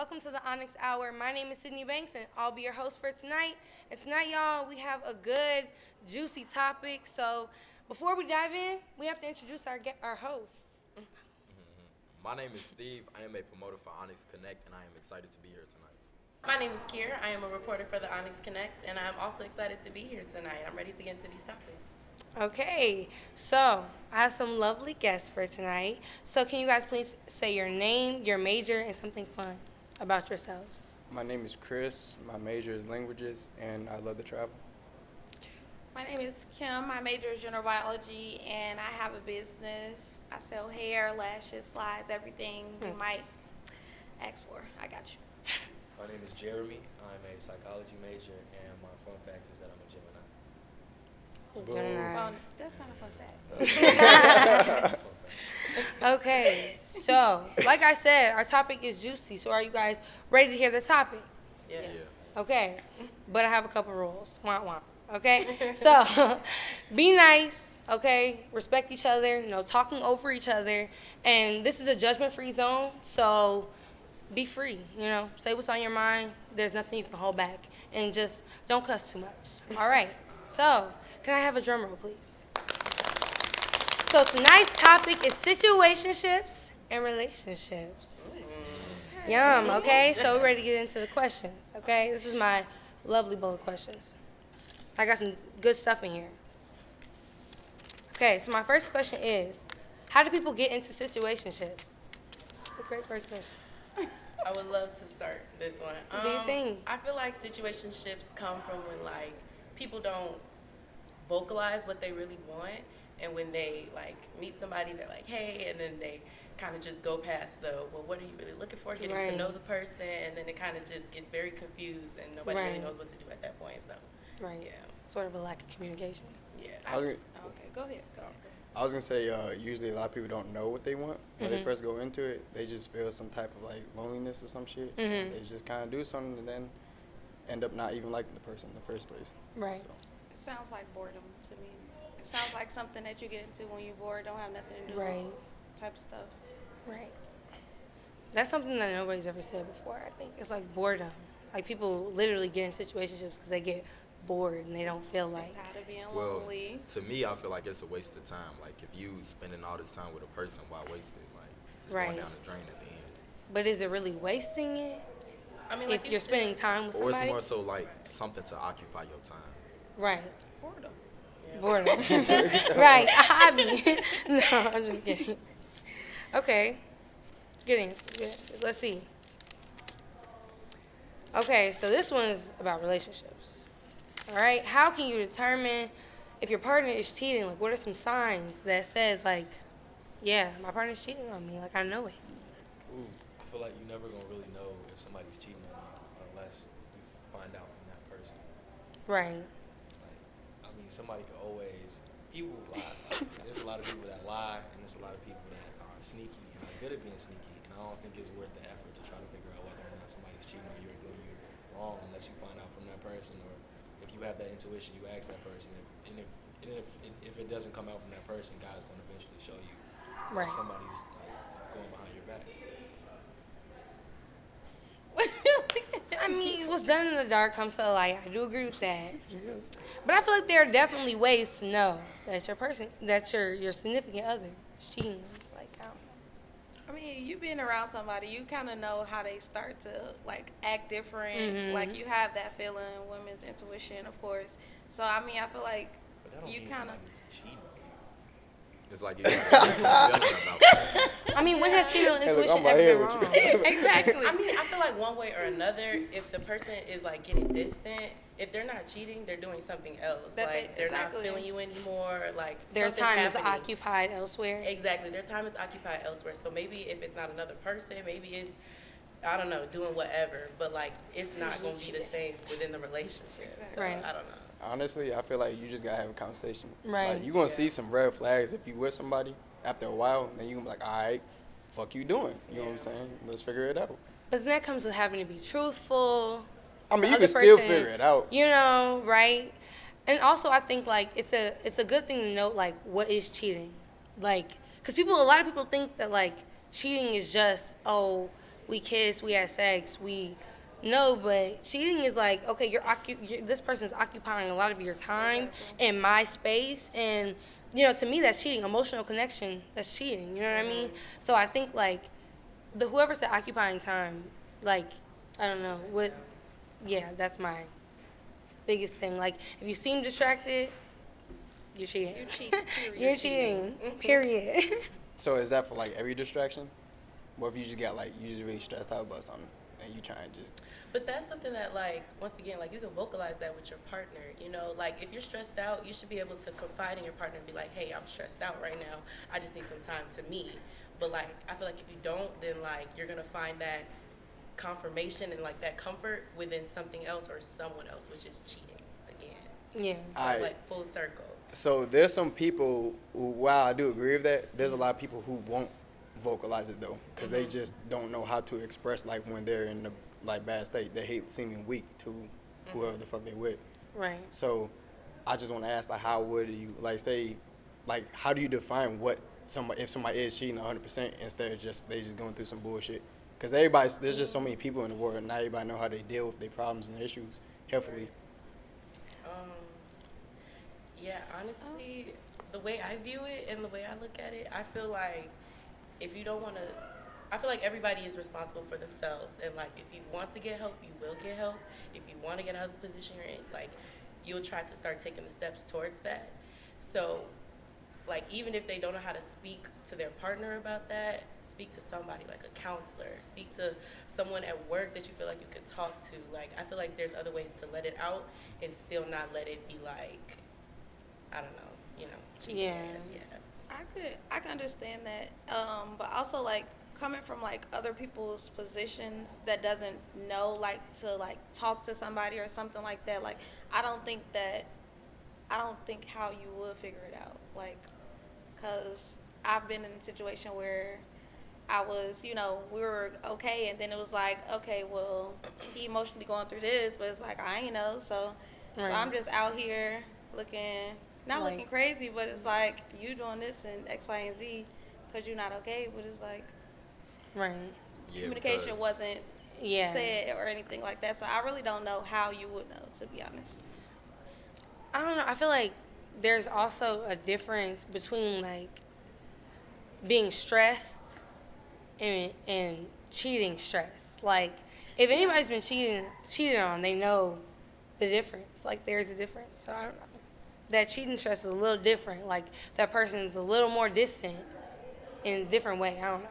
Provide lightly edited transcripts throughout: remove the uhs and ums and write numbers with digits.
welcome to the Onyx Hour. My name is Sydney Banks, and I'll be your host for tonight. And tonight, y'all, we have a good, juicy topic. So before we dive in, we have to introduce our host. My name is Steve. I am a promoter for Onyx Connect, and I am excited to be here tonight. My name is Kiera. I am a reporter for the Onyx Connect, and I'm also excited to be here tonight. I'm ready to get into these topics. Okay, so I have some lovely guests for tonight. So can you guys please say your name, your major, and something fun about yourselves? My name is Chris. My major is languages, and I love to travel. My name is Kim. My major is general biology, and I have a business. I sell hair, lashes, slides, everything you might ask for. I got you. My name is Jeremy. I'm a psychology major, and my fun fact is that I'm a Gemini. Gemini. That's not a fun fact. Okay, so like I said, our topic is juicy. So are you guys ready to hear the topic? Yes. Okay, but I have a couple rules. Wah wah. Okay, so be nice. Okay, respect each other. Talking over each other, and this is a judgment-free zone. So be free. Say what's on your mind. There's nothing you can hold back, and just don't cuss too much. All right. So can I have a drum roll, please? So tonight's topic is situationships and relationships. Yum, okay? So we're ready to get into the questions, okay? This is my lovely bowl of questions. I got some good stuff in here. Okay, so my first question is, how do people get into situationships? It's a great first question. I would love to start this one. What do you think? I feel like situationships come from when, people don't vocalize what they really want. And when they, meet somebody, they're like, hey, and then they kind of just go past what are you really looking for? Getting to know the person, and then it kind of just gets very confused, and nobody really knows what to do at that point, so. Right. Yeah. Sort of a lack of communication. Yeah. Okay, go ahead. I was gonna say, usually a lot of people don't know what they want when they first go into it. They just feel some type of loneliness or some shit. Mm-hmm. They just kind of do something and then end up not even liking the person in the first place. Right. So. It sounds like boredom to me. It sounds like something that you get into when you're bored, don't have nothing to do, Right. type of stuff. Right. That's something that nobody's ever said before, I think. It's like boredom. Like people literally get in situationships because they get bored and they don't feel like. Tired of being Well, lonely. to me, I feel like it's a waste of time. Like, if you spending all this time with a person, why waste it? Like, it's Right. going down the drain at the end. But is it really wasting it I mean, if you're spending time with Or somebody? it's more so like something to occupy your time. Right. Boredom. Yeah. Boredom. Right. A hobby. No, I'm just kidding. Okay. Good answer. Good answer. Let's see. Okay, so this one is about relationships. All right. How can you determine if your partner is cheating? Like, what are some signs that says, yeah, my partner's cheating on me? Like, I know it. Ooh, I feel like you're never gonna really know if somebody's cheating on you unless you find out from that person. Right. Somebody could always. People lie. There's a lot of people that lie, and there's a lot of people that are sneaky and are good at being sneaky. And I don't think it's worth the effort to try to figure out whether or not somebody's cheating on you or doing you wrong unless you find out from that person, or if you have that intuition, you ask that person. And if it doesn't come out from that person, God's going to eventually show you Right. somebody's going behind your back. I mean, what's done in the dark comes to light. I do agree with that. But I feel like there are definitely ways to know that your significant other is cheating. Like, I don't know. I mean, you being around somebody, you kind of know how they start to act different. Mhm. Like you have that feeling, women's intuition, of course. So I mean, I feel like But that don't you mean kind of. somebody's cheating on you. It's like you got a feeling about that. I mean, when has female Hey, look, intuition I'm right ever here been with wrong? you. Exactly. I mean, I feel like one way or another, if the person is getting distant, if they're not cheating, they're doing something else. They're not exactly. feeling you anymore. Their something's time happening. is occupied elsewhere. Exactly, their time is occupied elsewhere. So maybe if it's not another person, maybe it's, I don't know, doing whatever. But it's not going to be the same within the relationship. So Right. I don't know. Honestly, I feel like you just gotta have a conversation. Right. You're gonna see some red flags if you with somebody. After a while, then you gonna be like, all right, fuck you doing? You know what I'm saying? Let's figure it out. But then that comes with having to be truthful. I mean, The you other can still person, figure it out. Right? And also, I think it's a good thing to note what is cheating, because a lot of people think that cheating is just we kissed, we had sex, we no, but cheating is like, okay, this person's occupying a lot of your time in my space, and to me that's cheating. Emotional connection, that's cheating. You know what I mean? So I think like whoever said occupying time, like I don't know what. Yeah, that's my biggest thing. Like if you seem distracted, you're cheating. You're cheating. Period. You're cheating. Period. So is that for like every distraction? What if you just got like you just really stressed out about something and you try and just. But that's something that, like, once again, like, you can vocalize that with your partner, Like, if you're stressed out, you should be able to confide in your partner and be like, hey, I'm stressed out right now. I just need some time to me. But, like, I feel like if you don't, then, like, you're going to find that confirmation and, like, that comfort within something else or someone else, which is cheating again. Yeah. So, like, full circle. So there's some people who, while I do agree with that, there's a lot of people who won't vocalize it though, because they just don't know how to express like when they're in the like bad state. They hate seeming weak to whoever the fuck they with. Right. So I just want to ask, like, how would you like say, like, how do you define what somebody if somebody is cheating 100% instead of just they just going through some bullshit? Because there's just so many people in the world, and not everybody know how they deal with their problems and issues healthily. Yeah, honestly, the way I view it and the way I look at it, I feel like if you don't want to, I feel like everybody is responsible for themselves. And, like, if you want to get help, you will get help. If you want to get out of the position you're in, like, you'll try to start taking the steps towards that. So, like, even if they don't know how to speak to their partner about that, speak to somebody, like a counselor, speak to someone at work that you feel like you could talk to. Like, I feel like there's other ways to let it out and still not let it be, like, I don't know, cheating. Yeah. I guess, yeah. I could understand that, but also like coming from like other people's positions that doesn't know like to like talk to somebody or something like that. Like I don't think how you would figure it out. Like, cause I've been in a situation where I was, we were okay, and then it was like, okay, well, he emotionally going through this, but it's like I ain't know, so I'm just out here looking. Not like, looking crazy, but it's like you doing this and X, Y, and Z because you're not okay. But it's like communication wasn't said or anything like that. So I really don't know how you would know, to be honest. I don't know. I feel like there's also a difference between like being stressed and cheating stress. Like if anybody's been cheated on, they know the difference. Like there's a difference. So I don't know. That cheating stress is a little different. Like that person's a little more distant in a different way. I don't know.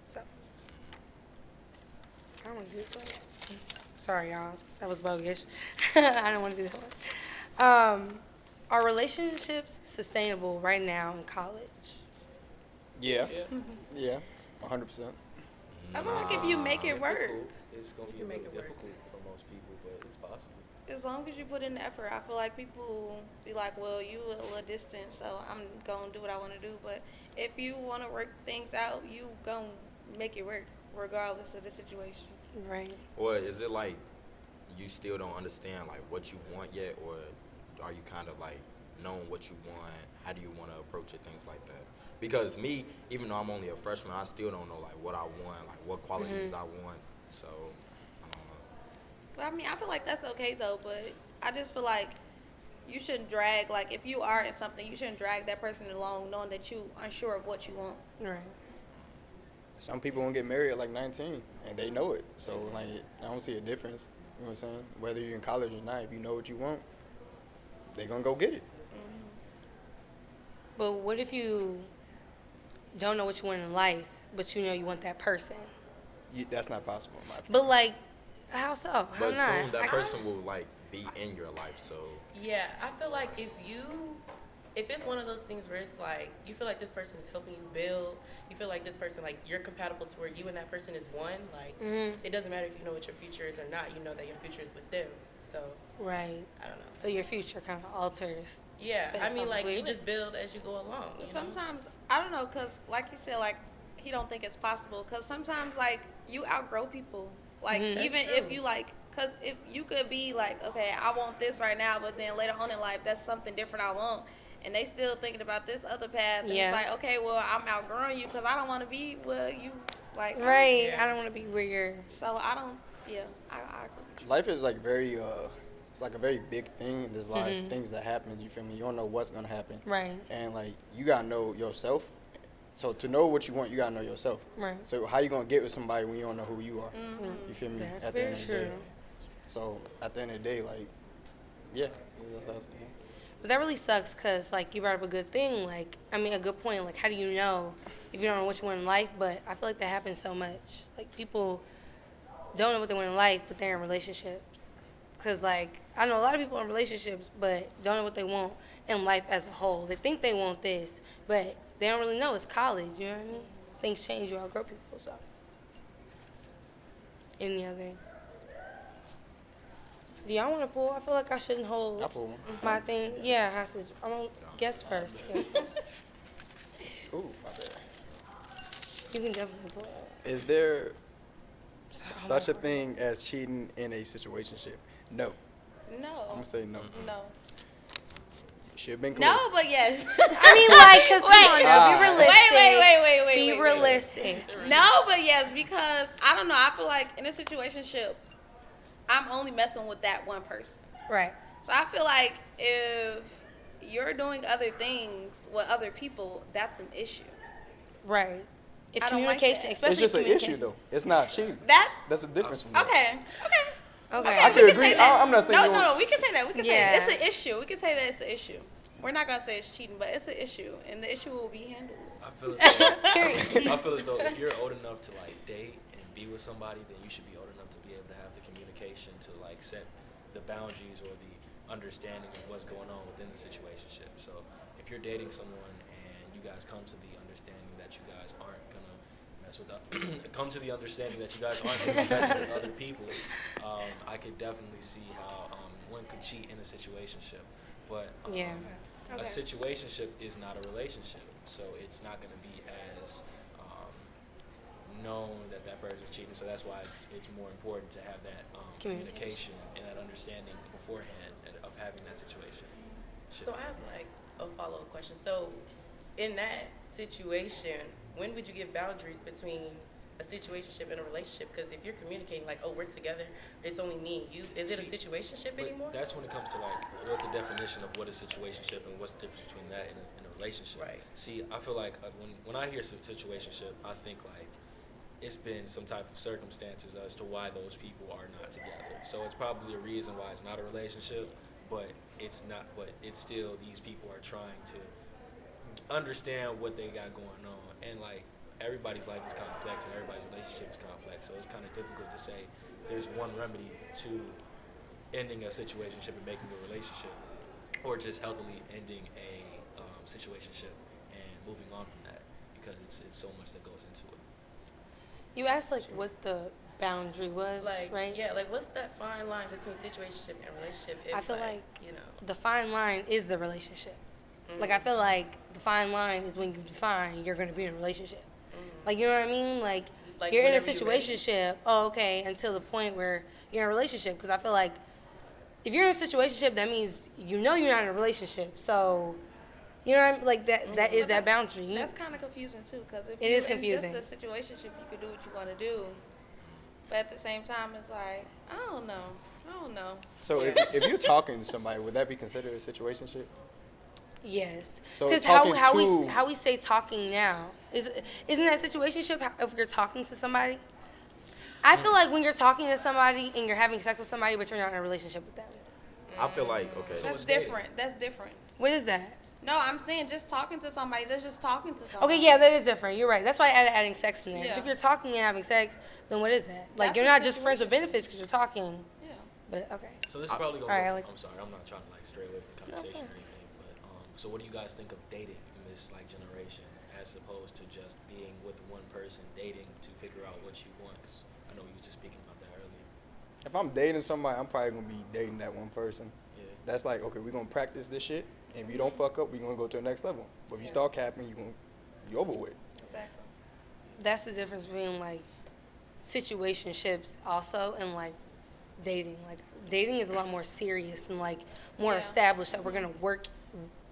So I don't want to do this one yet. Sorry, y'all. That was bogus. I don't want to do that one. Are relationships sustainable right now in college? Yeah. Yeah. 100%. I feel like if you make it work, it's gonna be really difficult for most people, but it's possible. As long as you put in the effort. I feel like people be like, well, you a little distant, so I'm going to do what I want to do. But if you want to work things out, you going to make it work regardless of the situation. Right. Or is it like you still don't understand like what you want yet, or are you kind of like knowing what you want? How do you want to approach it, things like that? Because me, even though I'm only a freshman, I still don't know like what I want, like what qualities I want. So I mean, I feel like that's okay, though, but I just feel like you shouldn't drag, like, if you are in something, you shouldn't drag that person along knowing that you unsure of what you want. Right. Some people won't get married at like 19, and they know it. So, like, I don't see a difference. You know what I'm saying? Whether you're in college or not, if you know what you want, they're going to go get it. But what if you don't know what you want in life, but you know you want that person? That's not possible, in my opinion. But, like, how so? How but not? soon that person will like be in your life, so Yeah, I feel like if it's one of those things where it's like you feel like this person is helping you build, you feel like this person, like you're compatible to where you and that person is one, like it doesn't matter if you know what your future is or not, you know that your future is with them. So Right. I don't know. So your future kind of alters. Yeah, I mean, like, you Basically. just build as you go along. You know? Sometimes, I don't know, because like you said, like, he don't think it's possible. Because sometimes, like, you outgrow people. Like, That's even true. if you, like, because if you could be like, okay, I want this right now, but then later on in life, that's something different I want. And they still thinking about this other path. And Yeah. it's like, okay, well, I'm outgrowing you because I don't want to be where you Like, Right. Yeah. I don't want to be where you're. So I don't. Yeah, I agree. Life is like very it's like a very big thing. There's a lot Mhm. of things that happen. You feel me? You don't know what's gonna happen. Right. And like you gotta know yourself. So to know what you want, you gotta know yourself. Right. So how you gonna get with somebody when you don't know who you are? Mm-hmm. You feel me? That's At the very end of the day. true. So at the end of the day, like, yeah, that's what I was saying. But that really sucks because, like, you brought up a good thing. Like, I mean, a good point. Like, how do you know if you don't know what you want in life? But I feel like that happens so much. Like, people don't know what they want in life, but they're in relationships. Because, like, I know a lot of people in relationships, but don't know what they want in life as a whole. They think they want this, but they don't really know. It's college, you know what I mean? Things change, you outgrow people, so. Any other? Do y'all want to pull? I feel like I shouldn't hold I pull one. my thing. Yeah, hostage. I'm going to guess first. Guess first. Ooh, my bad. You can definitely pull. Is there Sorry, hold such a on. thing as cheating in a situationship? No. No. I'm gonna say no. No. Should have been clear. No, but yes. I mean, like, because come on now, be Wait, realistic. Wait. Be wait. realistic. No, but yes, because I don't know. I feel like in a situationship, I'm only messing with that one person. Right. So I feel like if you're doing other things with other people, that's an issue. Right. If I don't like communication, that. especially It's just an communication. issue though. It's not cheating. That's That's a difference from that. okay. Okay. I we could can agree. say that. I'm not saying you no, don't- we can say that. We can Yeah. say it's an issue. We can say that it's an issue. We're not gonna say it's cheating, but it's an issue, and the issue will be handled. I feel as though, Period. I feel as though if you're old enough to like date and be with somebody, then you should be old enough to be able to have the communication to like set the boundaries or the understanding of what's going on within the situationship. So if you're dating someone and you guys come to the understanding that you guys aren't gonna mess with come to the understanding that you guys aren't gonna mess with other people, I could definitely see how one could cheat in a situationship. But Yeah. a situationship is not a relationship, so it's not going to be as known that that person's cheating. So that's why it's more important to have that communication and that understanding beforehand of having that situation. So I have like a follow-up question. So in that situation, when would you give boundaries between a situationship and a relationship? Because if you're communicating like, oh, we're together, it's only me and you, is it a situationship But anymore? that's when it comes to like what the definition of what is situationship and what's the difference between that and a relationship. Right. See, I feel like when I hear situationship, I think like it's been some type of circumstances as to why those people are not together. So it's probably a reason why it's not a relationship, but it's not. But it's still these people are trying to understand what they got going on, and like everybody's life is complex and everybody's relationship is complex. So it's kind of difficult to say there's one remedy to ending a situationship and making a relationship, or just healthily ending a situationship and moving on from that, because it's so much that goes into it. You asked, like, what the boundary was, Like, right? yeah, like what's that fine line between situationship and relationship? If, I feel like you know, the fine line is the relationship. Mm-hmm. Like, I feel like the fine line is when you define you're going to be in a relationship. Like, you know what I mean? Like you're in a whenever you're ready. situationship, oh, okay, until the point where you're in a relationship. Because I feel like if you're in a situationship, that means you know you're not in a relationship. So, you know what I mean? Like, that is But that boundary. That's kind of confusing too, because if It you're is confusing. in just a situationship, you can do what you want to do, but at the same time, it's like I don't know. So if you're talking to somebody, would that be considered a situationship? Yes. So Because talking how we say talking now isn't that situationship if you're talking to somebody? I feel like when you're talking to somebody and you're having sex with somebody, but you're not in a relationship with them. I feel like okay. So That's it's dating. different. That's different. What is that? No, I'm saying just talking to somebody. That's just talking to somebody. Okay, yeah, that is different. You're right. That's why I added adding sex in there. 'Cause Yeah. if you're talking and having sex, then what is that? Like, That's you're a not just friends with situationship. benefits because you're talking. Yeah. But okay. So this is probably gonna. All right, go, like- I'm sorry, I'm not trying to like stray away from the conversation or anything, but so what do you guys think of dating in this like generation, as opposed to just being with one person, dating to figure out what you want? 'Cause I know you were just speaking about that earlier. If I'm dating somebody, I'm probably gonna be dating that one person. Yeah. That's like, okay, we're gonna practice this shit, and if you don't fuck up, we're gonna go to the next level. But if you start capping, you over with. Exactly. That's the difference between like situationships also and like dating. Like dating is a lot more serious and like more Yeah. established that we're gonna work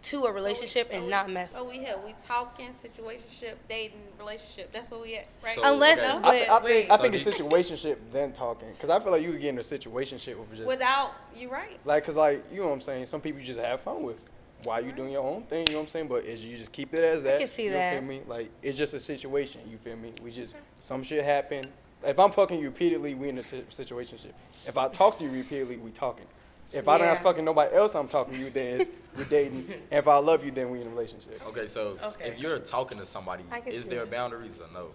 to a relationship and not mess So with. we talking, situationship, dating, relationship. That's what we at, right? So, Unless okay. I think So it's situationship then talking, because I feel like you could get in a situationship with just Without, you right. like, cause like you know what I'm saying. Some people you just have fun with. Why you doing your own thing? You know what I'm saying. But is you just keep it as that. can see you that. Feel me? Like it's just a situation. You feel me? We just some shit happen. If I'm fucking you repeatedly, we in a situationship. If I talk to you repeatedly, we talking. If I Yeah. don't fucking nobody else I'm talking to you, then we dating. And if I love you, then we in a relationship. Okay, so Okay. if you're talking to somebody, I can is see there that. boundaries or no?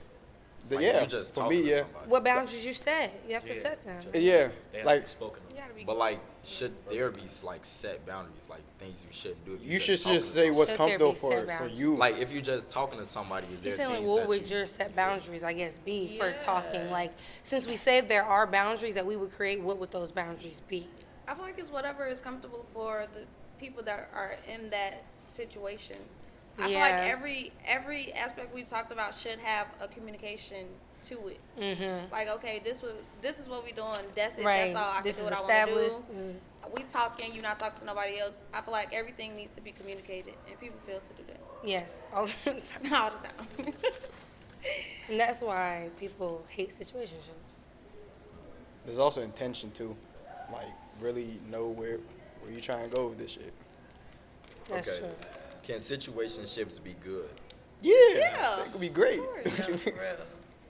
Like, Yeah, you just for talking me, to yeah. somebody. What boundaries you set? You have to Yeah. set them. Yeah, They have to like be spoken You of. gotta be. But like, should there be like set boundaries, like things you shouldn't do? If you should talking just to say somebody? what's Should there comfortable be set for boundaries? you. Like, if you're just talking to somebody, is there He's saying, like, things what that would you your set feel? boundaries, I guess, be for Yeah. talking? Like, since we said there are boundaries that we would create, what would those boundaries be? I feel like it's whatever is comfortable for the people that are in that situation. I feel like Yeah. every aspect we talked about should have a communication to it. Mm-hmm. Like, okay, this is what we doing. That's it. Right. That's all. I This can do is what I want to established. do. We talking. You not talking to nobody else. I feel like everything needs to be communicated, and people fail to do that Yes. All the time. all the time. And that's why people hate situationships. There's also intention too. Like really know where you trying to go with this shit. That's Okay. true. Can situationships be good? Yeah, Yeah. that could be great. course. Yeah, for real.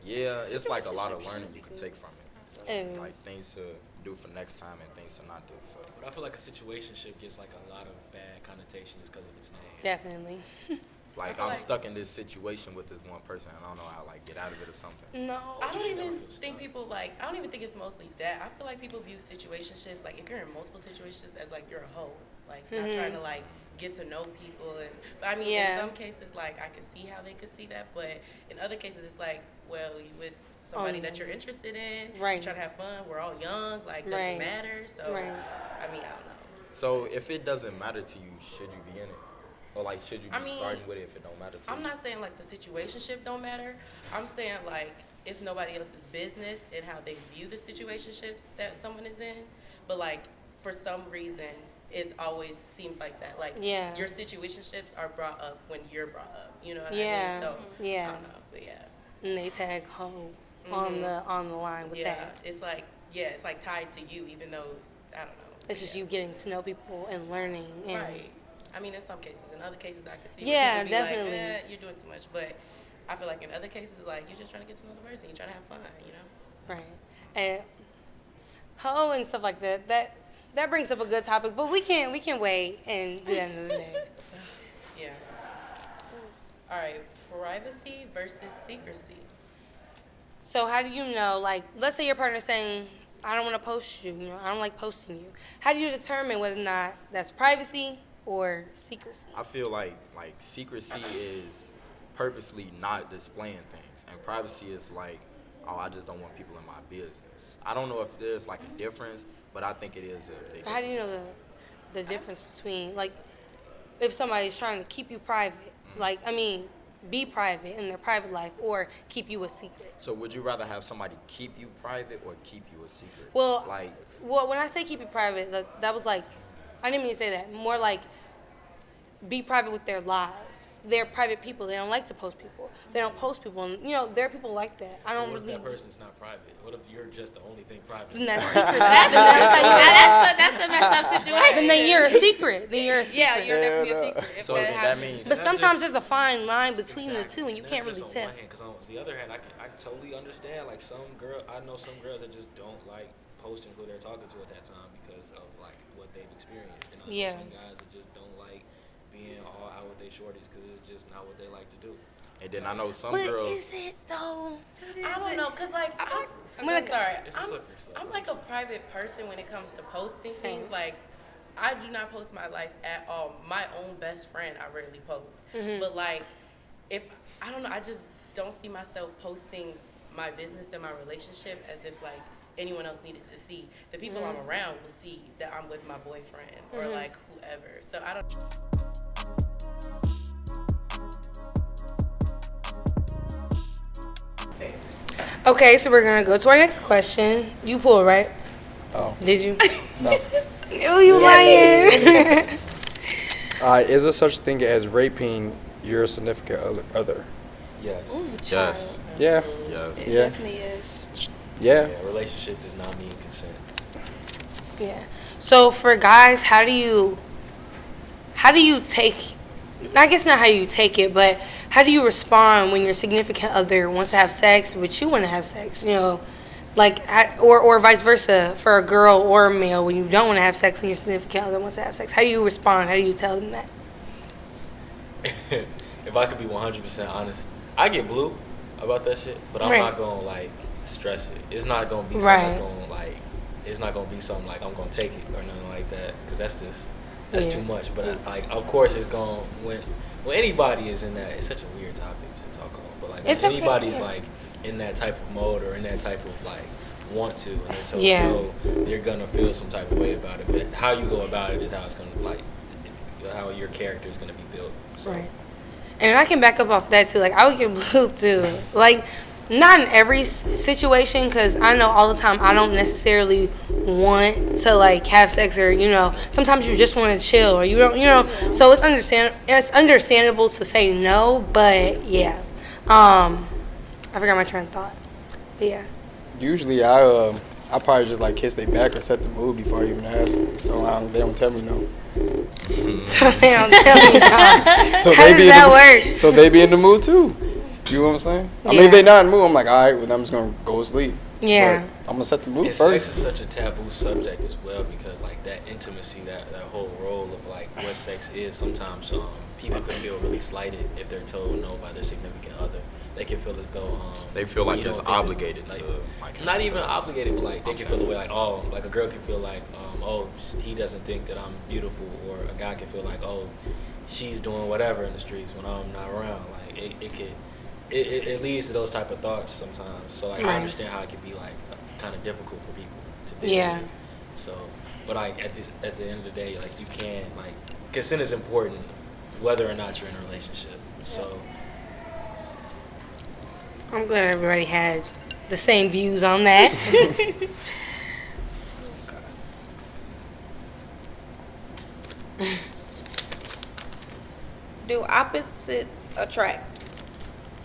Yeah, it's like a lot of Situationships learning should you be can good. take from it. And Like things to do for next time and things to not do. So But I feel like a situationship gets like a lot of bad connotations because of its name. definitely. like feel I'm like- stuck in this situation with this one person and I don't know how to like get out of it or something. No. I don't should even never feel think stuck. people like. I don't even think it's mostly that. I feel like people view situationships like if you're in multiple situations as like you're a hoe, like not trying to like get to know people. And but I mean, Yeah. in some cases, like I could see how they could see that, but in other cases, it's like, well, you with somebody that you're interested in, Right. you're trying to have fun. We're all young, like doesn't Right. matter. So Right. I mean, I don't know. So if it doesn't matter to you, should you be in it? Or like should you be I mean, starting with it if it don't matter to I'm you? not saying like the situationship don't matter. I'm saying like it's nobody else's business and how they view the situationships that someone is in. But like for some reason, it always seems like that. Like Yeah. your situationships are brought up when you're brought up. You know what Yeah. I mean? So Yeah. I don't know, but yeah. And they tag home on the line with Yeah, that. it's like tied to you, even though I don't know. It's just Yeah. you getting to know people and learning. And Right. I mean, in some cases. In other cases, I could see Yeah, where people be definitely. like, you're doing too much. But I feel like in other cases, like, you're just trying to get to know the person. You're trying to have fun, you know? Right. And hoe and stuff like that. That brings up a good topic, but we can wait and do that another day. Yeah. All right. Privacy versus secrecy. So how do you know, like, let's say your partner's saying, I don't want to post you, I don't like posting you. How do you determine whether or not that's privacy or secrecy? I feel like secrecy is purposely not displaying things, and privacy is like, oh, I just don't want people in my business. I don't know if there's like a difference, but I think it is a big How do you know difference. the difference between, like, if somebody's trying to keep you private, like, I mean, be private in their private life or keep you a secret? So would you rather have somebody keep you private or keep you a secret? Well, like when I say keep it private, that was like, I didn't mean to say that. More like be private with their lives. They're private people. They don't like to post people. They don't post people. And, there are people like that. I don't What if really. that person's not private? What if you're just the only thing private? Then that's secret. That's That's a messed up situation. then you're a secret. Then you're a secret. Yeah, you're definitely Hell a no. secret. If so that then that happens. means But That's sometimes just- there's a fine line between the Exactly. two, and you That's can't just really on tell. one hand, because on the other hand, I totally understand. Like I know some girls that just don't like posting who they're talking to at that time because of like what they've experienced. And I know Yeah. some guys that just don't like being all out with their shorties because it's just not what they like to do. and then I know some But girls. is it though? I don't know, cause like I'm When I- sorry, It's a slippery slope. I'm like a private person when it comes to posting Same. things. Like I do not post my life at all. My own best friend, I rarely post. Mm-hmm. But like, if I don't know, I just don't see myself posting my business and my relationship as if like anyone else needed to see. The people I'm around will see that I'm with my boyfriend or like whoever. So I don't. Okay, so we're gonna go to our next question. You pulled, right? Oh Did you? no. Oh, you lying. Is there such a thing as raping your significant other? Yes. Ooh, Yes. child. Yeah. Yes. It Yeah. definitely is. Yeah. Relationship does not mean consent. Yeah. So for guys, how do you take, I guess not how you take it, but how do you respond when your significant other wants to have sex, but you want to have sex? You know, like, or vice versa for a girl or a male, when you don't want to have sex and your significant other wants to have sex. How do you respond? How do you tell them that? If I could be 100% honest, I get blue about that shit, but I'm Right. not gonna like stress it. It's not gonna be something Right. that's gonna like. It's not gonna be something like I'm gonna take it or nothing like that, because that's Yeah. too much. But like, of course, it's going when anybody is in that. It's such a weird topic to talk on, but like It's when okay, anybody's yeah. like in that type of mode or in that type of like want to, and they're told Yeah. no, you're gonna feel some type of way about it. But how you go about it is how it's gonna like how your character is gonna be built. So. Right. And I can back up off that too. Like, I would get blue too. Like, not in every situation, because I know all the time I don't necessarily want to like have sex, or you know, sometimes you just want to chill, or you don't, you know. So it's understandable to say no, but yeah. I forgot my train of thought. But yeah. Usually, I probably just like kiss their back or set the mood before I even ask. So they don't tell me no. So they don't tell me no. So How they does be in that the, work? So they be in the mood too. You know what I'm saying? I mean, Yeah. if they not in the mood, I'm like, all right, well, I'm just gonna go to sleep. Yeah. But I'm gonna set the mood And first. sex is such a taboo subject as well, because like that intimacy, that whole role of like what sex is, sometimes people can feel really slighted if they're told no by their significant other. They can feel as though They feel like you don't it's think that, obligated like, to like have not even sex. obligated, but like they I'm can feel the saying. way like, oh, like a girl can feel like oh, he doesn't think that I'm beautiful, or a guy can feel like, oh, she's doing whatever in the streets when I'm not around. Like it leads to those type of thoughts sometimes. So like I Right. understand how it can be like kind of difficult for people to deal Yeah. with. So, but like at the end of the day, like you can like consent is important, whether or not you're in a relationship. So. I'm glad everybody had the same views on that. Do opposites attract?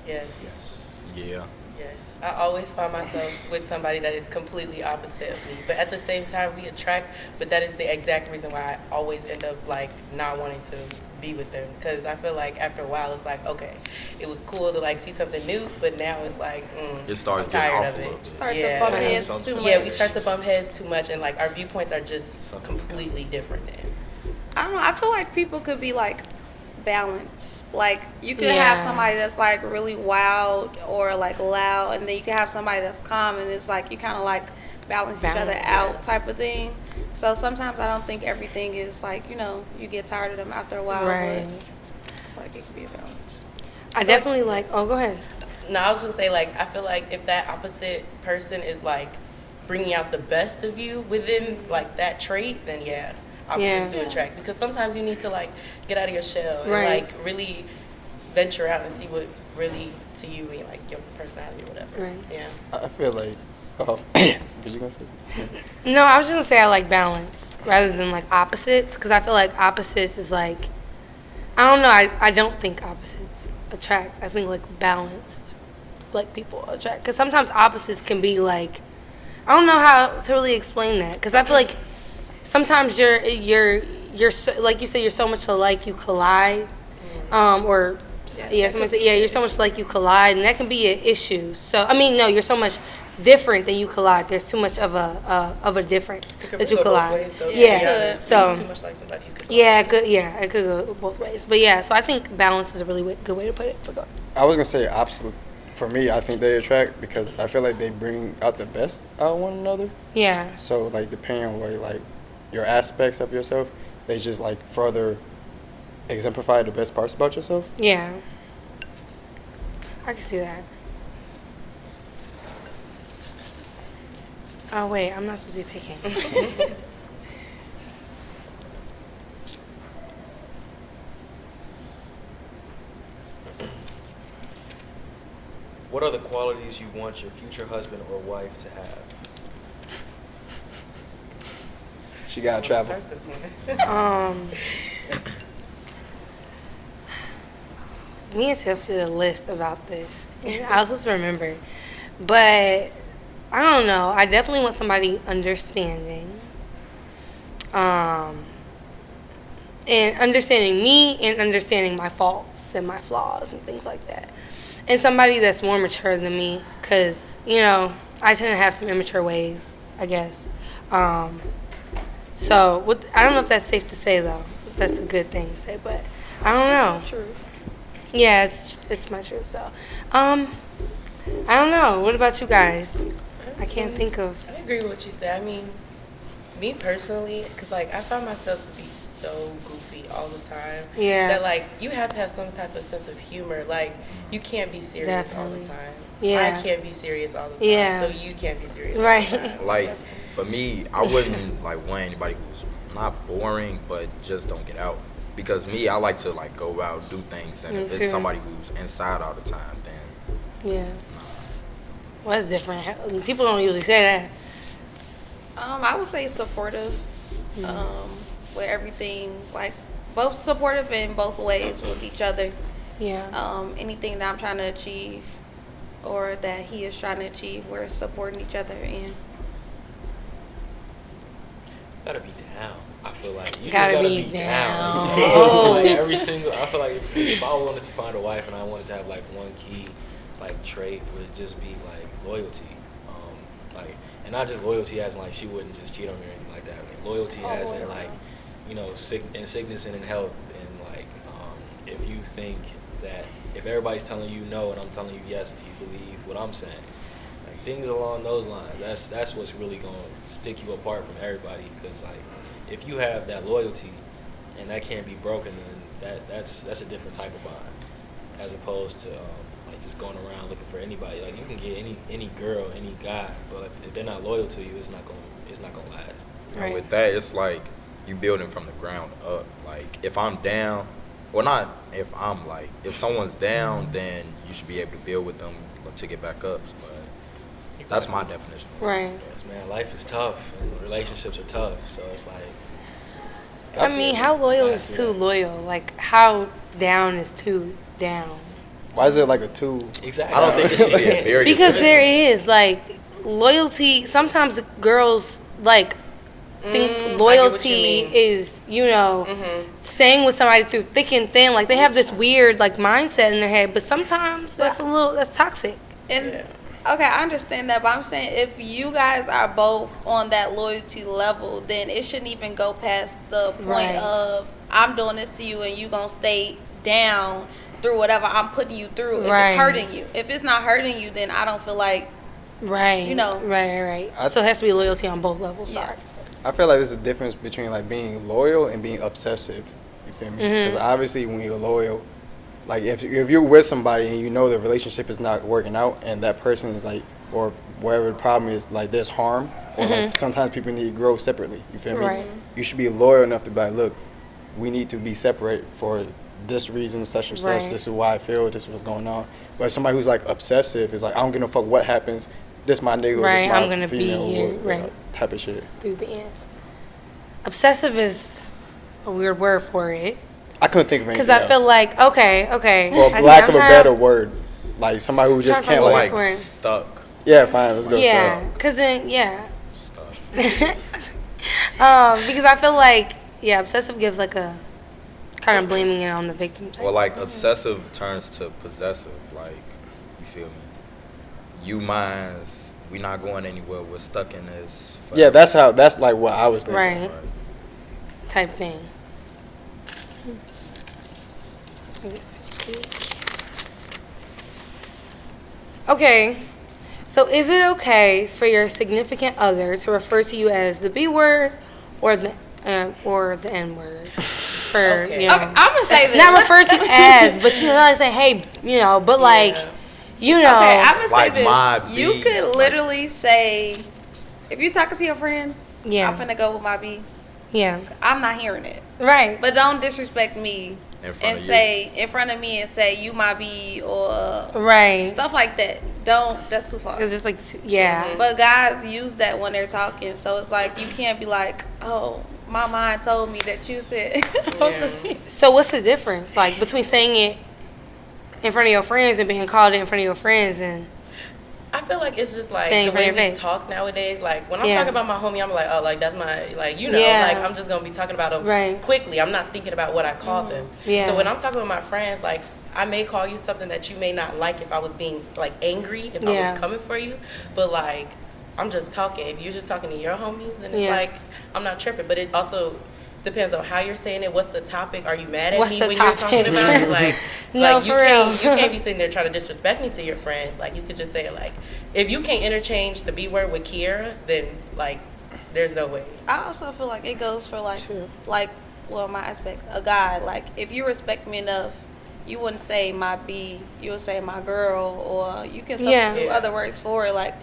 Yes. Yeah. Yes. I always find myself with somebody that is completely opposite of me. But at the same time, we attract, but that is the exact reason why I always end up, like, not wanting to be with them. Because I feel like after a while, it's like, okay, it was cool to, like, see something new, but now it's like, It starts I'm getting tired off of a it. little bit. Start Yeah. to bump Yeah, heads some- too some- much. Yeah, we start to bump heads too much, and, like, our viewpoints are just Something completely different then. I don't know. I feel like people could be like balanced. Like you could Yeah. have somebody that's like really wild or like loud, and then you could have somebody that's calm, and it's like you kind of like balance each other Balance, out type of thing. So sometimes I don't think everything is like, you know, you get tired of them after a while. Right. But like it could be a balance. I definitely like. Oh, go ahead. No, I was gonna say, like, I feel like if that opposite person is like bringing out the best of you within like that trait, then yeah, opposites Yeah. do attract, because sometimes you need to like get out of your shell and Right. like really venture out and see what really to you and like your personality or whatever. Right. Yeah. I feel like, oh, was you gonna say something? No, I was just gonna say I like balance rather than like opposites, because I feel like opposites is like, I don't know. I don't think opposites attract. I think like balanced, like people attract. Because sometimes opposites can be like, I don't know how to really explain that. Because I feel like sometimes you're so, like you said, you're so much alike you collide, or yeah, somebody said, yeah, you're so much like you collide, and that can be an issue. So I mean, no, you're so much different than you collide. There's too much of a difference It could that you go both collide. ways, though, to Yeah. be honest. So Being too much like somebody, you could yeah, love it could. Yeah, it could go both ways. But yeah, so I think balance is a really good way to put it. But go. I was gonna say opposite. For me, I think they attract because I feel like they bring out the best out of one another. Yeah. So like depending on where like your aspects of yourself, they just like further exemplify the best parts about yourself. Yeah. I can see that. Oh wait, I'm not supposed to be picking. What are the qualities you want your future husband or wife to have? She gotta travel. Start this one. Me and Tiff did a list about this. And I was supposed to remember. But I don't know. I definitely want somebody understanding. And understanding me and understanding my faults and my flaws and things like that. And somebody that's more mature than me, because, you know, I tend to have some immature ways, I guess. So, I don't know if that's safe to say, though. If that's a good thing to say, but I don't know. It's true. Yeah, it's my truth, so. I don't know. What about you guys? I can't think of. I agree with what you said. I mean, me personally, because, like, I find myself to be so goofy all the time. Yeah. That, like, you have to have some type of sense of humor. Like, you can't be serious all the Definitely. time. Yeah. I can't be serious all the time. Yeah. So you can't be serious Right. all the time. Like, for me, I wouldn't like want anybody who's not boring but just don't get out. Because me, I like to like go out, do things, and Me if too. it's somebody who's inside all the time, then Yeah. Well, that's different. People don't usually say that. I would say supportive, with everything, like both supportive in both ways with each other. Yeah. Anything that I'm trying to achieve or that he is trying to achieve, we're supporting each other in. Gotta be down. I feel like you Gotta just gotta be be down. down. Oh. Like every single. I feel like if I wanted to find a wife and I wanted to have like one key, like trait would just be like loyalty. Like, and not just loyalty as in like she wouldn't just cheat on me or anything like that. Like loyalty as in like, you know, in sickness and in health, and like if you think that if everybody's telling you no and I'm telling you yes, do you believe what I'm saying? Like things along those lines. That's what's really gonna stick you apart from everybody. Because like if you have that loyalty and that can't be broken, then that's a different type of bond as opposed to like just going around looking for anybody. Like you can get any girl, any guy, but if they're not loyal to you, it's not gonna last. Right. and with that, it's like you building from the ground up. Like if I'm down, well, not if I'm like if someone's down, then you should be able to build with them to get back up. But that's my definition. of Right. loyalty, Yes, man, life is tough and relationships are tough, so it's like. I mean, how loyal is too loyal? Like, how down is too down? Why is it like a two? Exactly. I don't think it should be a barrier. Because to there is, like, loyalty. Sometimes girls, like, think I get what you loyalty mean. is, you know, staying with somebody through thick and thin. Like, they have this weird, like, mindset in their head. But sometimes that's that's toxic. And Yeah. okay, I understand that, but I'm saying if you guys are both on that loyalty level, then it shouldn't even go past the point Right. of I'm doing this to you and you gonna stay down through whatever I'm putting you through. If Right. it's hurting you, if it's not hurting you, then I don't feel like Right. You know. Right. So it has to be loyalty on both levels. Yeah. Sorry. I feel like there's a difference between like being loyal and being obsessive. You feel me? Because obviously when you're loyal, like if you're with somebody and you know the relationship is not working out and that person is like, or whatever the problem is, like there's harm, or like sometimes people need to grow separately. You feel me? Right. You should be loyal enough to be like, look, we need to be separate for this reason, such and such. Right. This is why I feel. This is what's going on. But somebody who's like obsessive is like, I don't give no fuck what happens. This my nigga. Right, This my I'm gonna be female, here, or, right. type of shit. Through the end. Obsessive is a weird word for it. I couldn't think of anything Because I feel else. like, okay. Or I see, lack I'm of a trying- better word, like somebody who just Trying to can't find or like. like for it. stuck. Yeah, fine. Let's go. Yeah, stuff. because then, yeah. Stuck. Because I feel like, yeah, obsessive gives like a kind of blaming it on the victim type. Or like obsessive turns to possessive. Like, you feel me? You minds, we not going anywhere. We're stuck in this. Yeah, that's like what I was thinking. Right. Type thing. Okay, so is it okay for your significant other to refer to you as the B word or the N word? For Okay. you know, Okay, I'm gonna say this. not refer to as, but you know, like say, hey, you know, but like, Yeah. you know, Okay, I'm gonna Like say my this. You B, could like- literally say, if you talking to your friends, Yeah. I'm finna go with my B. yeah, I'm not hearing it. right, But don't disrespect me In front and of you. say in front of me and say you my B or right, stuff like that. Don't. That's too far. because it's like, yeah, But guys use that when they're talking, so it's like you can't be like, oh, my mind told me that you said. So what's the difference, like, between saying it in front of your friends and being called it in front of your friends and I feel like it's just like Saying the in front way of your we face. talk nowadays. Like when I'm Yeah. talking about my homie, I'm like, oh, like that's my, like, you know, Yeah. like I'm just gonna be talking about them Right. quickly. I'm not thinking about what I called them. Yeah. So when I'm talking with my friends, like I may call you something that you may not like if I was being like angry, if I Yeah. was coming for you, but like I'm just talking. If you're just talking to your homies, then it's Yeah. like I'm not tripping. But it also depends on how you're saying it. What's the topic? Are you mad at What's me the when you're talking topic? about it? Like, No, like you for real. can't be sitting there trying to disrespect me to your friends. Like you could just say it like, if you can't interchange the B word with Kiera, then like there's no way. I also feel like it goes for like, True. like, well, my aspect, a guy. Like, if you respect me enough, you wouldn't say my B, you would say my girl, or you can Yeah. substitute Yeah. other words for it. Like,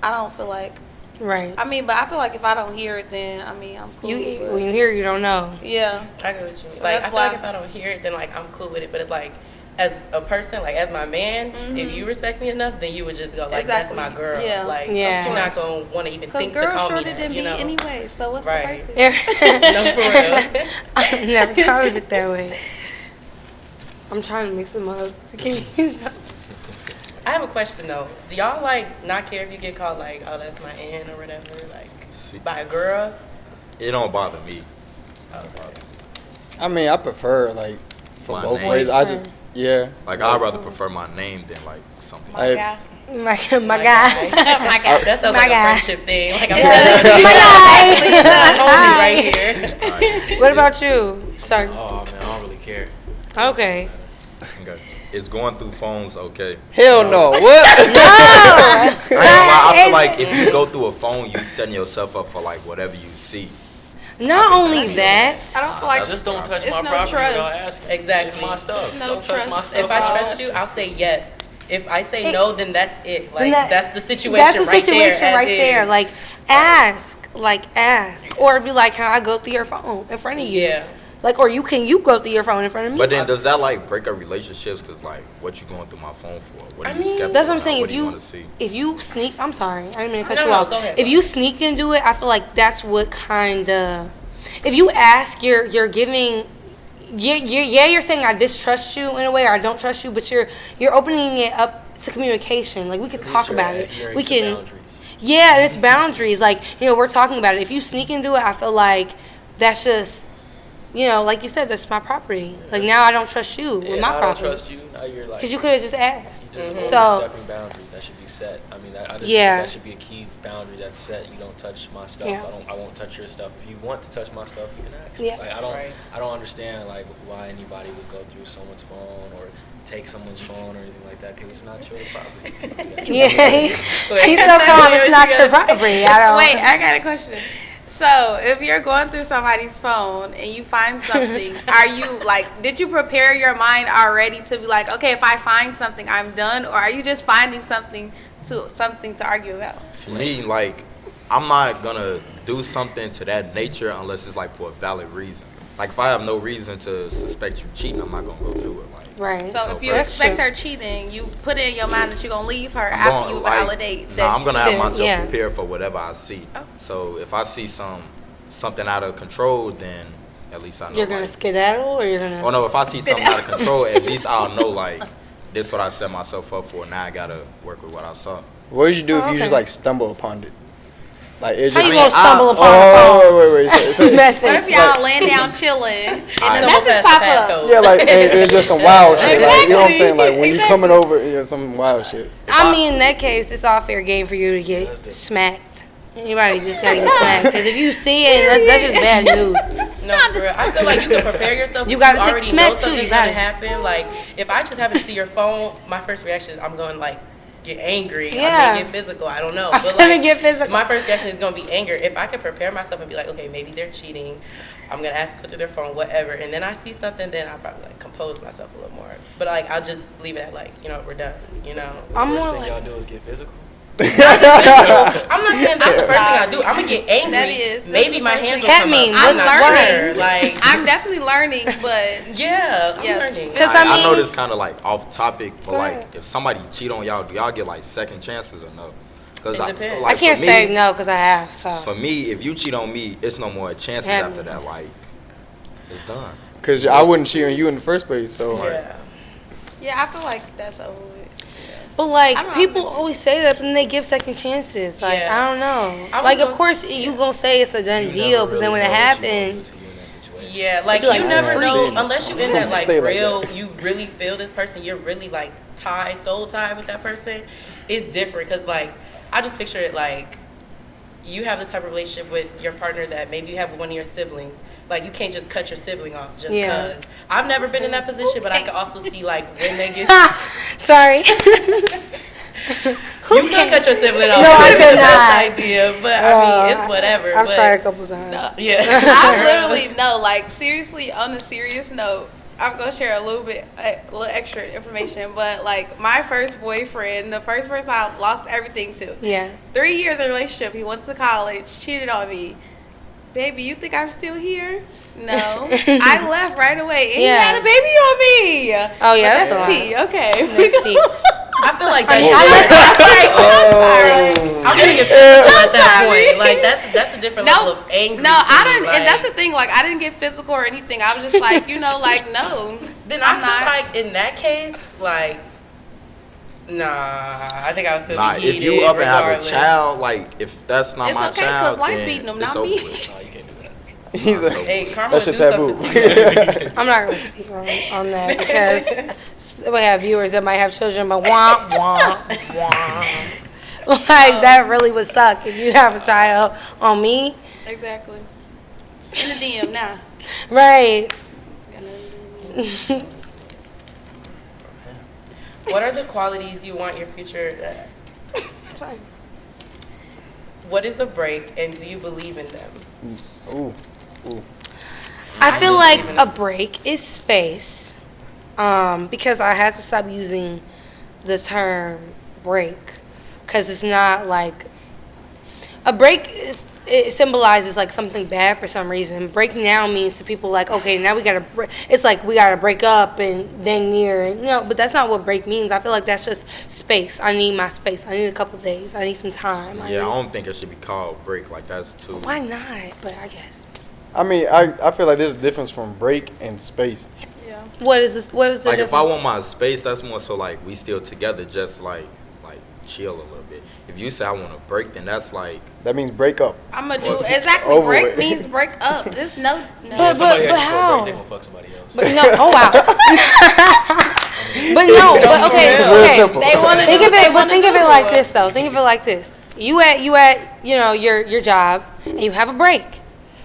I don't feel like, right. I mean, but I feel like if I don't hear it, then I mean, I'm cool. You but- when you hear it, you don't know. yeah. I go with you. So Like I that's feel like why- if I don't hear it, then like I'm cool with it. But if like as a person, like as my man, if you respect me enough, then you would just go like, that's my Exactly. girl. Yeah. Like Yeah. you're not gonna want to even Because think to girls call me shorter that. than You me know. anyway, so what's Right. the purpose? No, for real. I've never thought of it that way. I'm trying to mix them up. I have a question though. Do y'all like not care if you get called like, oh, that's my aunt or whatever, like See, by a girl? it don't bother me. I mean, I prefer like for My both name. ways. I just yeah. Like I'd rather prefer my name than like something. My I- guy. my guy. My guy. That sounds My like guy. a friendship thing. Like I'm My guy. homie right here. Alright, What about you? Sorry. Oh man, I don't really care. Okay. okay. It's going through phones, okay. Hell no. What? No. I ain't gonna lie, I feel like if you go through a phone, you setting yourself up for like whatever you see. Not only that. I don't feel like Now, just don't touch it's my no property without trust. asking. Exactly. It's my stuff. No Don't touch my trust. stuff. If I without trust asking. you, I'll say yes. If I say It- no, then that's it. Like Then that's the situation That's the right there. situation as right is. there. Like, ask, or be like, can I go through your phone in front of you? Yeah. Like, or you go through your phone in front of me? But then does that like break up relationships? Cause like, what you going through my phone for? What are I you mean, skeptical That's what I'm about? saying. What If do you you want to see? if you sneak, I'm sorry, I didn't mean to cut No, you no, off. go ahead. If you sneak and do it, I feel like that's what kind of. If you ask, you're giving. You're saying I distrust you in a way, or I don't trust you, but you're opening it up to communication. Like we could At least talk you're about it. adhering We to can. boundaries. Yeah, and it's boundaries. Like, we're talking about it. If you sneak into it, I feel like that's just, like you said, that's my property. Like, now I don't trust you Yeah, with my I don't property. trust you. Now you're like Because you could have just asked. just So- overstepping boundaries that should be set. I mean, I just Yeah. think that should be a key boundary that's set. You don't touch my stuff. Yeah. I won't touch your stuff. If you want to touch my stuff, you can ask. Yeah. Like Right. I don't understand like why anybody would go through someone's phone or take someone's phone or anything like that because it's not your property. Yeah, Wait. he's so calm. It's What not you your gotta say? property. I don't. Wait, I got a question. So, if you're going through somebody's phone and you find something, are you like, did you prepare your mind already to be like, okay, if I find something, I'm done, or are you just finding something to argue about? To me, like, I'm not gonna do something to that nature unless it's like for a valid reason. Like, if I have no reason to suspect you cheating, I'm not gonna go do it. Like, Right. So, if you That's expect true. her cheating, you put it in your mind that you're gonna leave her I'm after going, you like, validate that nah, I'm she gonna have cheated. myself Yeah. prepared for whatever I see. Oh. So if I see something out of control, then at least I know. You're gonna like, skedaddle, or you're gonna. oh no, if I see something out of control, at least I'll know like this what I set myself up for. Now I gotta work with what I saw. What would you do if Oh, you just okay. like stumble upon it? Like it's How just. you mean, gonna stumble upon oh, the wait. phone? So, Message. What if y'all laying down chilling and Alright. the Stumble message past the pop up? passcode. yeah, like it's just some wild shit. Like, you know what I'm saying? Like when you Exactly. coming over, some wild shit. I mean, in that case, it's all fair game for you to get smacked. Anybody just gotta get smacked. Because if you see it, that's just bad news. No, for real. I feel like you can prepare yourself. You if gotta take already smack know too, something's you gotta. gonna happen. Like if I just happen to see your phone, my first reaction is I'm going like get angry. I Yeah. may get physical. I don't know. I'm But gonna like, get physical. my first reaction is gonna be anger. If I can prepare myself and be like, okay, maybe they're cheating. I'm gonna ask to go through their phone, whatever. And then I see something, then I'll probably like compose myself a little more. But like I'll just leave it at like, we're done. I'm First more thing like. y'all do is get physical. I'm not saying that's the first thing I do. I'm gonna get angry. That is. That's Maybe the my first hands thing. will Cat come mean, up. what's I'm not learning? sure. Like I'm definitely learning, but yeah, I'm Yes. learning. 'Cause I know mean- this kind of like off topic, but Go like ahead. if somebody cheat on y'all, do y'all get like second chances or no? Because It depends. I can't for say me, no because I have. So. For me, if you cheat on me, it's no more chances Yeah. after that. Like it's done. Cause I wouldn't cheat on you in the first place. So Yeah. Yeah, I feel like that's over with. But like I don't know, people I'm always say that, and they give second chances. Like Yeah. I don't know. I was Like of gonna course you gonna say it's a done You deal, never but really then when know it what you gonna do happens, till you in that situation. Yeah, like It's like you never free. know unless you in that like Stay like real, that. you really feel this person, you're really like soul tied with that person. It's different because like I just picture it like you have the type of relationship with your partner that maybe you have with one of your siblings. Like you can't just cut your sibling off just Yeah. because. I've never been in that position, but I can also see like when they get. sorry. You can cut your sibling off. No, I It's the could best not. idea, but I mean it's whatever. I've but, tried a couple times. Yeah. I literally know, like, seriously, on a serious note, I'm going to share a little extra information, but, like, my first boyfriend, the first person I lost everything to, Yeah. 3 years in a relationship, he went to college, cheated on me. Baby, you think I'm still here? No. I left right away, and Yeah. he had a baby on me. Oh yeah, But that's a lot. tea, okay. Next tea. I feel like I mean, I'm gonna get physical at that point. Like that's a different level of anger. No, to I me, didn't, like, and that's the thing. Like, I didn't get physical or anything. I was just like, you know, like, no. Then I'm I feel not. like in that case, like, nah, I think I would still Nah, be heated if you up and have a regardless. child, like if that's not It's my okay, child, 'cause wife then beating them, it's not over me. with. Nah, you can't do that. He's like, Hey, karma that will shit do taboo. something to you. I'm not gonna speak on that because we have viewers that might have children, but wah wah wah. Like that really would suck if you have a child on me, Exactly. In the DM now. right? What are the qualities you want your future? It's fine. What is a break, and do you believe in them? Ooh, ooh. I feel like a break is space, because I had to stop using the term break, because it's not like a break it symbolizes like something bad for some reason. Break now means to people like, okay, now we gotta break. It's like we gotta break up and then but that's not what break means. I feel like that's just space. I need my space. I need a couple days. I need some time. Yeah, I don't think it should be called break. Like that's too. Why not? But I guess. I mean, I feel like there's a difference from break and space. Yeah. What is this? What is the Like difference? if I want my space, that's more so like we still together, just like chill a little bit. If you say I want to break, then that's like. That means break up. I'm gonna do Well, exactly. over Break with. means break up. This no. But- Somebody but asks you for a how? break, they gonna fuck somebody else. But no. Oh wow. But no. But okay. Real Okay. simple. They want to Think of it. But think of it like this though. Think of it like this. You at your job and you have a break.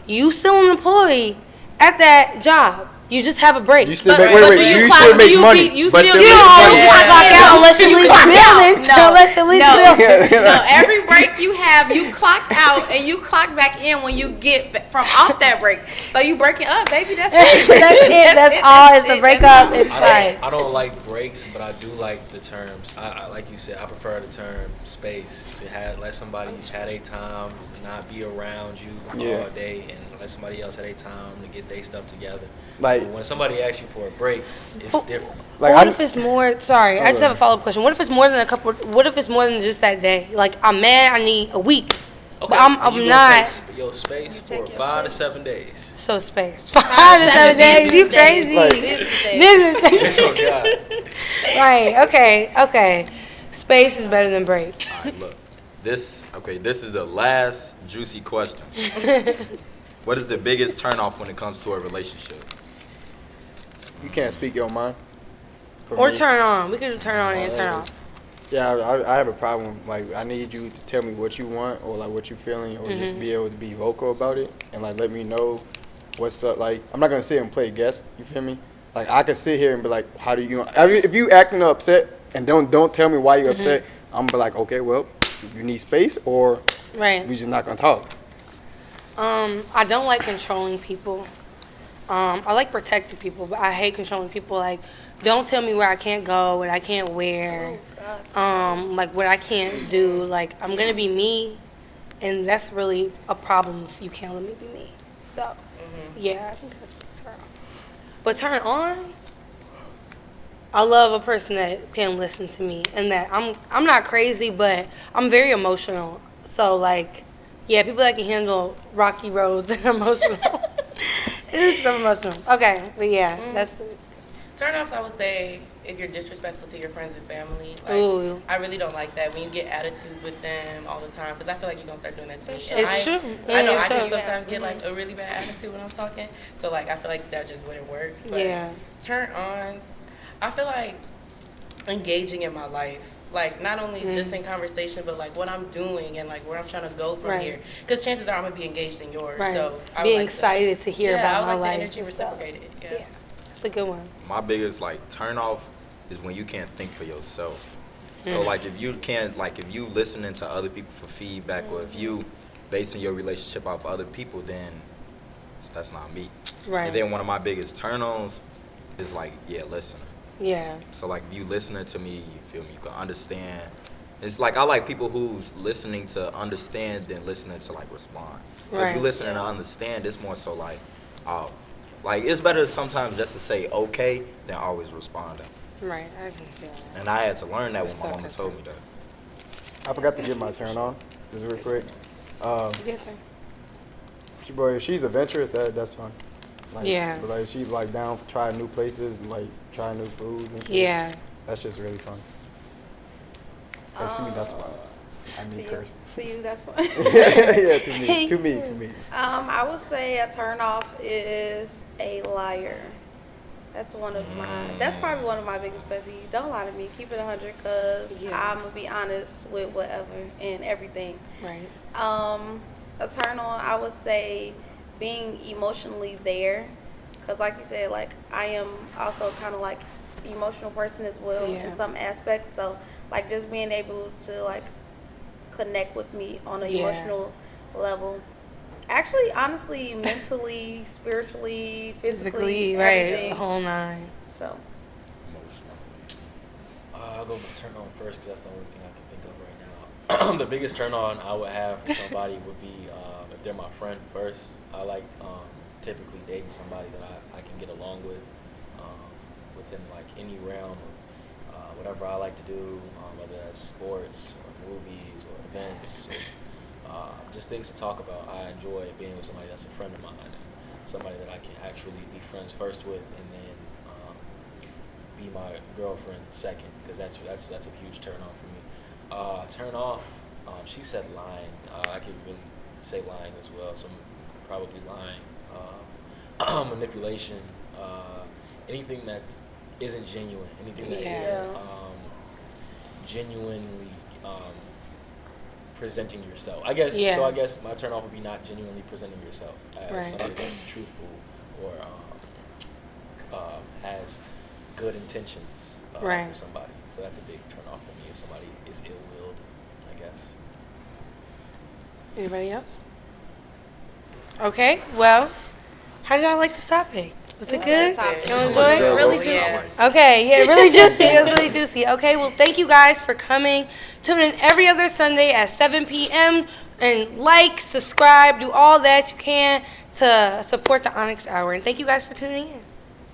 You still an employee at that job. You just have a break. You still But- make, but wait, do you you clock- still do make you money. be- you But still still You make don't always money. get to clock out unless you leave the building. No. Unless you leave the building. No, every break you have, you clock out and you clock back in when you get from off that break. So you break it up, baby. That's it. That's it. That's all. It's a it. breakup. That's It's all. fine. I don't like breaks, but I do like the terms. I like you said, I prefer the term space to let somebody have their time, not be around you Yeah. all day, and let somebody else have their time to get their stuff together. Like- But when somebody asks you for a break, it's But- different. Like what I, if it's more? Sorry, I just have a follow up question. What if it's more than a couple? What if it's more than just that day? Like I'm mad. I need a week. Okay, But I'm you gonna not. take your space for take your 5 to space. 7 days. So space. 5 to 7 days. You crazy? Like- Business days. Oh God. Right. Okay. Space is better than break. All right, look. This is the last juicy question. What is the biggest turnoff when it comes to a relationship? you can't speak your mind. For Or me. turn on. We could do turn on and turn off. Yeah, I have a problem. Like, I need you to tell me what you want or, like, what you're feeling or just be able to be vocal about it and, like, let me know what's up. Like, I'm not going to sit and play guess. You feel me? Like, I can sit here and be like, how do you... If you acting upset and don't tell me why you're upset, I'm going to be like, okay, well, you need space or Right. we just not going to talk. I don't like controlling people. I like protecting people, but I hate controlling people. Like, don't tell me where I can't go, what I can't wear, like what I can't do. Like, I'm gonna be me, and that's really a problem if you can't let me be me. So, yeah, I think that's a turn on. But turn on, I love a person that can listen to me, and that I'm not crazy, but I'm very emotional. So like, yeah, people that can handle rocky roads and emotional. It is so emotional. Okay, but yeah, that's Turn-offs, I would say, if you're disrespectful to your friends and family. Like, Ooh. I really don't like that when you get attitudes with them all the time, because I feel like you're going to start doing that to me. It's And true. I know Yeah, I it's can true. sometimes get, like, a really bad attitude when I'm talking. So, like, I feel like that just wouldn't work. But Yeah. turn-ons, I feel like engaging in my life. Like, not only just in conversation, but, like, what I'm doing and, like, where I'm trying to go from Right. here. Because chances are I'm going to be engaged in yours. Right. So, I would Being like to- excited to hear yeah, about I my would like life. the energy and stuff. reciprocated. Yeah. Yeah. That's a good one. My biggest like turn off is when you can't think for yourself. So like if you can't like if you listening to other people for feedback or if you basing your relationship off other people, then that's not me. Right. And then one of my biggest turn ons is like listening. Yeah. So like if you listening to me, you feel me, you can understand. It's like I like people who's listening to understand than listening to like respond. But if Right. you listening to understand, it's more so like, oh, like it's better sometimes just to say okay than always responding. Right. I can feel that. And I had to learn that when So my mama good. told me that. I forgot to get my turn on, just real quick. Yeah. Bro, if she's adventurous, that's fun. Like, Yeah. But like she's like down for trying new places, like trying new foods and shit. Yeah. That's just really fun. Like, to me, that's fun. I To mean, you, cursed. to you, that's one. Yeah, to me. I would say a turn off is a liar. That's one of my. That's probably one of my biggest pet peeves. Don't lie to me. Keep it 100, cause Yeah. I'm gonna be honest with whatever and everything. Right. A turn on, I would say, being emotionally there, cause like you said, like I am also kind of like emotional person as well Yeah. in some aspects. So like just being able to like connect with me on an Yeah. emotional level. Actually, honestly, mentally, spiritually, physically, Right. everything. The whole nine. So, Emotional. I'll go with turn on first because that's the only thing I can think of right now. The biggest turn on I would have for somebody would be if they're my friend first. I like typically dating somebody that I can get along with within like any realm of whatever I like to do, whether that's sports or movies or events or just things to talk about. I enjoy being with somebody that's a friend of mine and somebody that I can actually be friends first with and then be my girlfriend second, because that's a huge turn on for me. Turn off, she said lying. I could really say lying as well, so I'm probably lying. Manipulation, anything that isn't genuine, anything that Yeah. isn't genuinely presenting yourself. I guess Yeah. so. I guess my turn off would be not genuinely presenting yourself as Right. somebody that's truthful or has good intentions Right. for somebody. So that's a big turn off for me if somebody is ill-willed, I guess. Anybody else? Okay. Well, how did y'all like this topic? Was it good? topic. You It was enjoy good, it? really bro. juicy. Yeah. Okay, yeah, really juicy. It was really juicy. Okay, well, thank you guys for coming. Tune in every other Sunday at 7 p.m. and like, subscribe, do all that you can to support the Onyx Hour. And thank you guys for tuning in.